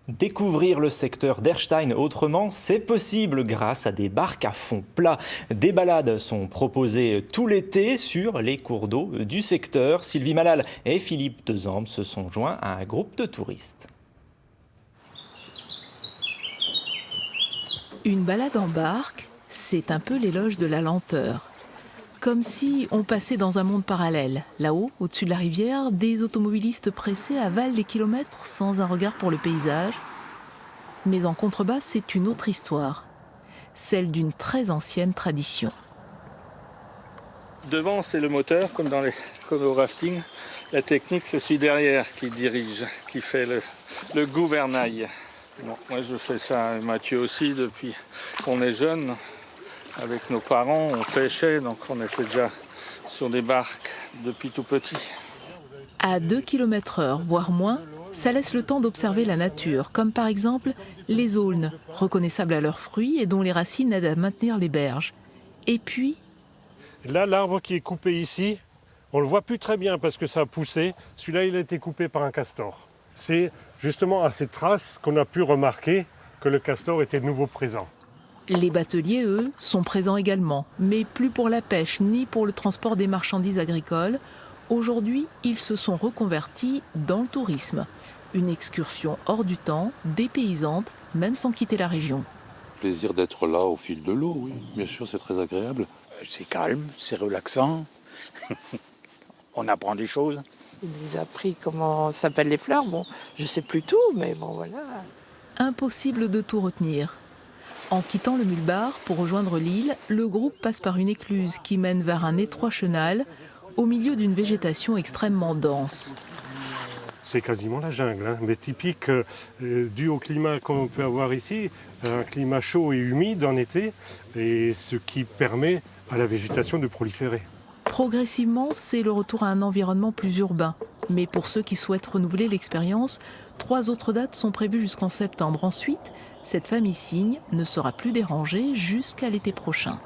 Découvrir le secteur d'Erstein autrement, c'est possible grâce à des barques à fond plat. Des balades sont proposées tout l'été sur les cours d'eau du secteur. Sylvie Malal et Philippe Dezambe se sont joints à un groupe de touristes. Une balade en barque, c'est un peu l'éloge de la lenteur. Comme si on passait dans un monde parallèle. Là-haut, au-dessus de la rivière, des automobilistes pressés avalent des kilomètres sans un regard pour le paysage. Mais en contrebas, c'est une autre histoire. Celle d'une très ancienne tradition. Devant, c'est le moteur, comme au rafting. La technique, c'est celui derrière qui dirige, qui fait le gouvernail. Bon, moi, je fais ça, Mathieu aussi, depuis qu'on est jeune. Avec nos parents, on pêchait, donc on était déjà sur des barques depuis tout petit. À 2 km/h, voire moins, ça laisse le temps d'observer la nature, comme par exemple les aulnes, reconnaissables à leurs fruits et dont les racines aident à maintenir les berges. Et puis... Là, l'arbre qui est coupé ici, on ne le voit plus très bien parce que ça a poussé. Celui-là, il a été coupé par un castor. C'est justement à ces traces qu'on a pu remarquer que le castor était de nouveau présent. Les bateliers, eux, sont présents également, mais plus pour la pêche ni pour le transport des marchandises agricoles. Aujourd'hui, ils se sont reconvertis dans le tourisme. Une excursion hors du temps, dépaysante, même sans quitter la région. Plaisir d'être là au fil de l'eau, oui. Bien sûr, c'est très agréable. C'est calme, c'est relaxant. On apprend des choses. Il nous a appris comment s'appellent les fleurs. Bon, je sais plus tout, mais bon, voilà. Impossible de tout retenir. En quittant le Mulbar pour rejoindre l'île, le groupe passe par une écluse qui mène vers un étroit chenal, au milieu d'une végétation extrêmement dense. C'est quasiment la jungle, hein, mais typique dû au climat qu'on peut avoir ici, un climat chaud et humide en été, et ce qui permet à la végétation de proliférer. Progressivement, c'est le retour à un environnement plus urbain. Mais pour ceux qui souhaitent renouveler l'expérience, 3 autres dates sont prévues jusqu'en septembre. Ensuite, cette famille cygne ne sera plus dérangée jusqu'à l'été prochain.